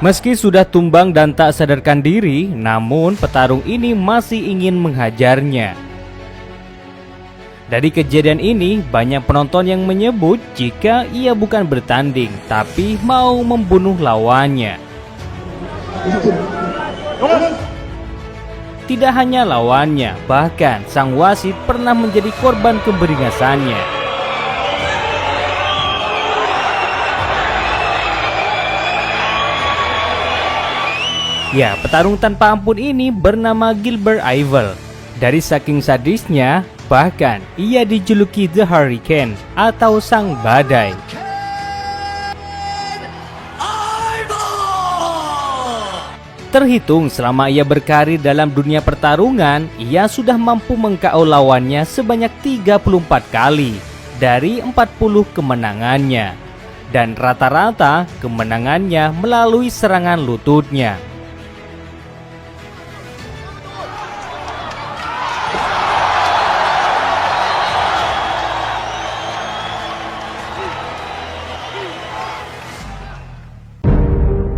Meski sudah tumbang dan tak sadarkan diri, namun petarung ini masih ingin menghajarnya. Dari kejadian ini, banyak penonton yang menyebut jika ia bukan bertanding, tapi mau membunuh lawannya. Tidak hanya lawannya, bahkan sang wasit pernah menjadi korban keberingasannya. Ya, petarung tanpa ampun ini bernama Gilbert Yvel. Dari saking sadisnya, bahkan ia dijuluki The Hurricane atau Sang Badai. Terhitung selama ia berkarir dalam dunia pertarungan, ia sudah mampu meng-KO lawannya sebanyak 34 kali dari 40 kemenangannya. Dan rata-rata kemenangannya melalui serangan lututnya.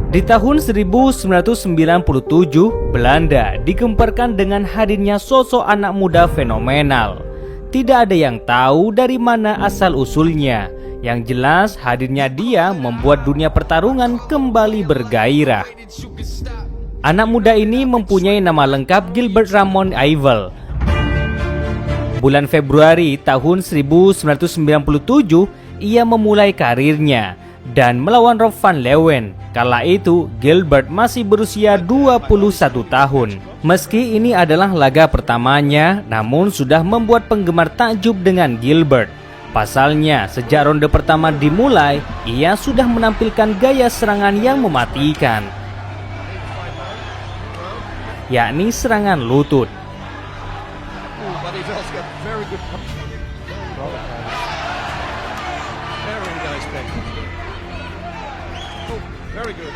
Di tahun 1997, Belanda digemparkan dengan hadirnya sosok anak muda fenomenal. Tidak ada yang tahu dari mana asal-usulnya. Yang jelas hadirnya dia membuat dunia pertarungan kembali bergairah. Anak muda ini mempunyai nama lengkap Gilbert Ramon Yvel. Bulan Februari tahun 1997, ia memulai karirnya dan melawan Rob van Leeuwen. Kala itu Gilbert masih berusia 21 tahun. Meski ini adalah laga pertamanya, namun sudah membuat penggemar takjub dengan Gilbert. Pasalnya, sejak ronde pertama dimulai, ia sudah menampilkan gaya serangan yang mematikan, yakni serangan lutut. Very good.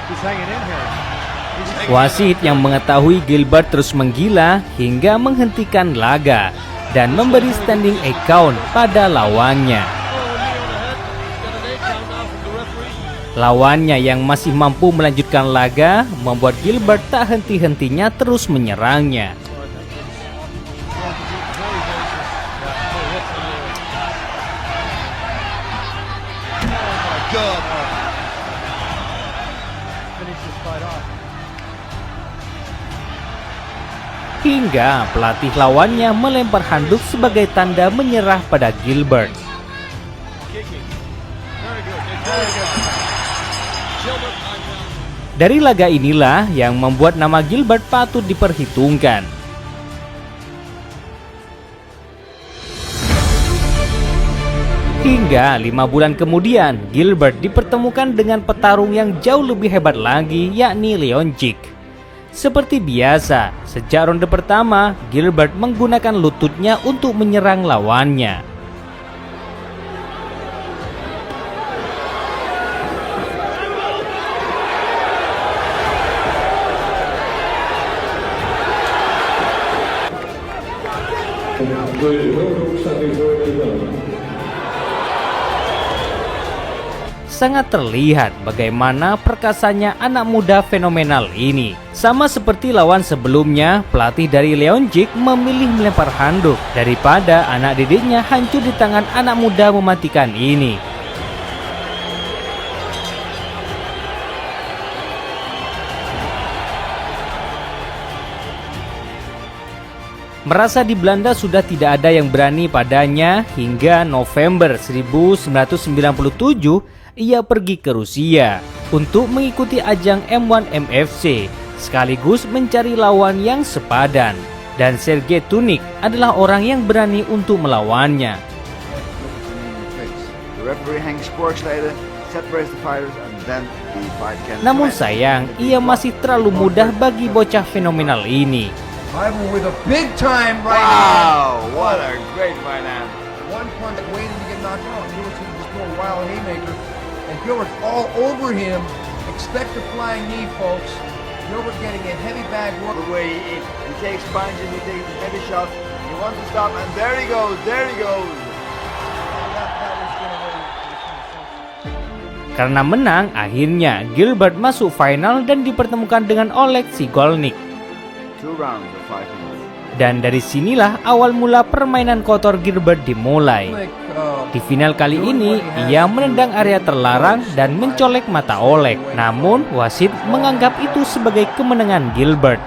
He's hanging in here. Wasit yang mengetahui Gilbert terus menggila hingga menghentikan laga dan memberi standing account pada lawannya. Lawannya yang masih mampu melanjutkan laga membuat Gilbert tak henti-hentinya terus menyerangnya. Hingga pelatih lawannya melempar handuk sebagai tanda menyerah pada Gilbert. Dari laga inilah yang membuat nama Gilbert patut diperhitungkan. Hingga 5 bulan kemudian, Gilbert dipertemukan dengan petarung yang jauh lebih hebat lagi, yakni Leon Jick. Seperti biasa, sejak ronde pertama, Gilbert menggunakan lututnya untuk menyerang lawannya. Sangat terlihat bagaimana perkasanya anak muda fenomenal ini. Sama seperti lawan sebelumnya, pelatih dari Leon Jick memilih melempar handuk daripada anak didiknya hancur di tangan anak muda mematikan ini. Merasa di Belanda sudah tidak ada yang berani padanya, hingga November 1997 ia pergi ke Rusia untuk mengikuti ajang M1 MFC sekaligus mencari lawan yang sepadan, dan Sergei Tunik adalah orang yang berani untuk melawannya. Namun sayang, ia masih terlalu mudah bagi bocah fenomenal ini. Rival with a big time right Wow, hand. what a great right hand. One punch waiting to get knocked out. Lewis was just doing a wild haymaker. And Gilbert's all over him. Expect a flying knee, folks. Gilbert getting a heavy bag work. The way he takes punches, he takes heavy shots. He wants to stop, and there he goes. There he goes. Karena menang, akhirnya Gilbert masuk final dan dipertemukan dengan Oleg Sigolnik. 2 rounds of 5 minutes. Dan dari sinilah awal mula permainan kotor Gilbert dimulai. Di final kali ini, ia menendang area terlarang dan mencolek mata Oleg. Namun, wasit menganggap itu sebagai kemenangan Gilbert.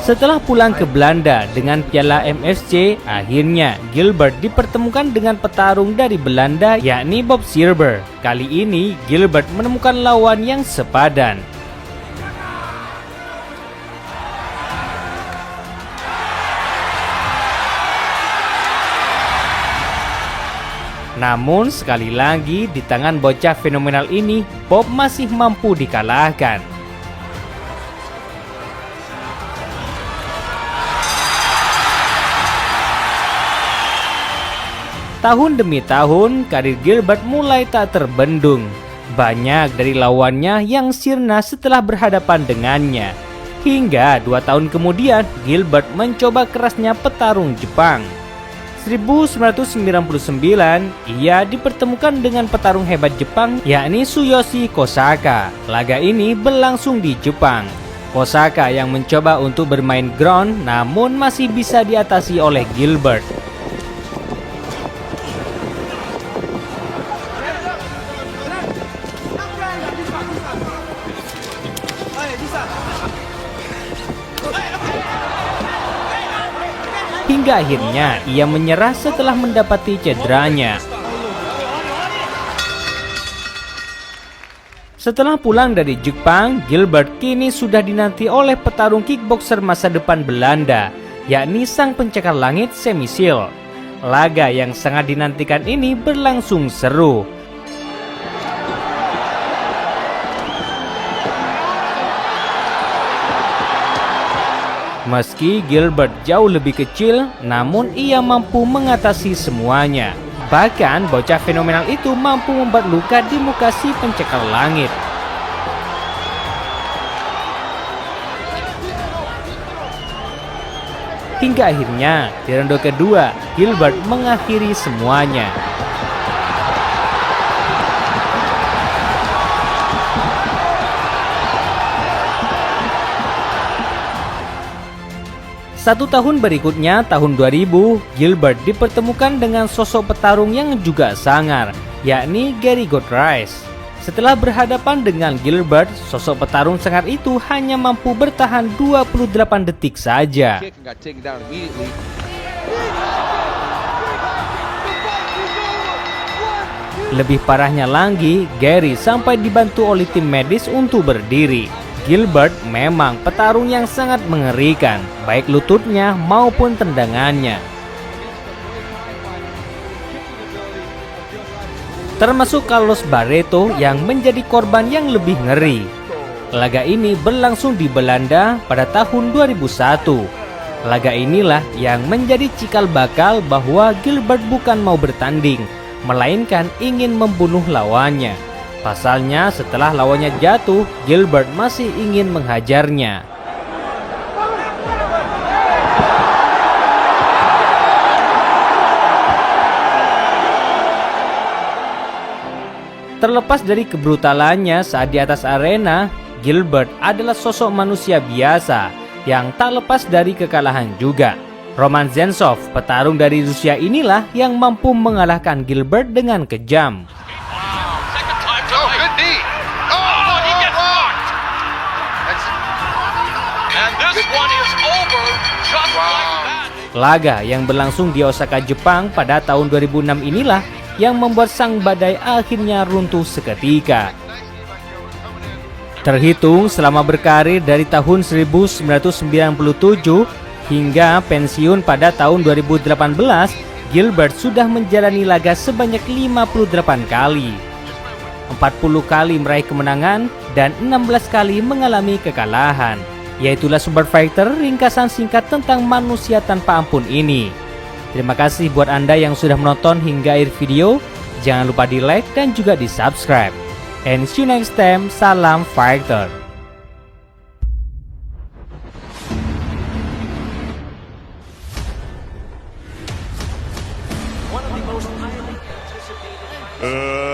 Setelah pulang ke Belanda dengan piala MSC, akhirnya Gilbert dipertemukan dengan petarung dari Belanda yakni Bob Sierber. Kali ini Gilbert menemukan lawan yang sepadan. Namun sekali lagi di tangan bocah fenomenal ini, Bob masih mampu dikalahkan. Tahun demi tahun, karir Gilbert mulai tak terbendung. Banyak dari lawannya yang sirna setelah berhadapan dengannya. Hingga 2 tahun kemudian, Gilbert mencoba kerasnya petarung Jepang. 1999, ia dipertemukan dengan petarung hebat Jepang yakni Tsuyoshi Kosaka. Laga ini berlangsung di Jepang. Kosaka yang mencoba untuk bermain ground namun masih bisa diatasi oleh Gilbert. Hingga akhirnya ia menyerah setelah mendapati cederanya. Setelah pulang dari Jepang, Gilbert kini sudah dinanti oleh petarung kickboxer masa depan Belanda, yakni sang pencakar langit Semisil. Laga yang sangat dinantikan ini berlangsung seru. Meski Gilbert jauh lebih kecil, namun ia mampu mengatasi semuanya. Bahkan bocah fenomenal itu mampu membuat luka di muka si pencakar langit. Hingga akhirnya di ronde kedua, Gilbert mengakhiri semuanya. Satu tahun berikutnya, tahun 2000, Gilbert dipertemukan dengan sosok petarung yang juga sangar, yakni Gary Goodrice. Setelah berhadapan dengan Gilbert, sosok petarung sangar itu hanya mampu bertahan 28 detik saja. Lebih parahnya lagi, Gary sampai dibantu oleh tim medis untuk berdiri. Gilbert memang petarung yang sangat mengerikan, baik lututnya maupun tendangannya. Termasuk Carlos Barreto yang menjadi korban yang lebih ngeri. Laga ini berlangsung di Belanda pada tahun 2001. Laga inilah yang menjadi cikal bakal bahwa Gilbert bukan mau bertanding, melainkan ingin membunuh lawannya. Pasalnya setelah lawannya jatuh, Gilbert masih ingin menghajarnya. Terlepas dari kebrutalannya saat di atas arena, Gilbert adalah sosok manusia biasa yang tak lepas dari kekalahan juga. Roman Zensov, petarung dari Rusia inilah yang mampu mengalahkan Gilbert dengan kejam. Laga yang berlangsung di Osaka, Jepang pada tahun 2006 inilah yang membuat sang badai akhirnya runtuh seketika. Terhitung selama berkarir dari tahun 1997 hingga pensiun pada tahun 2018, Gilbert sudah menjalani laga sebanyak 58 kali. 40 kali meraih kemenangan dan 16 kali mengalami kekalahan. Yaitulah Super Fighter, ringkasan singkat tentang manusia tanpa ampun ini. Terima kasih buat Anda yang sudah menonton hingga akhir video. Jangan lupa di like dan juga di subscribe. And see you next time. Salam Fighter. Uh.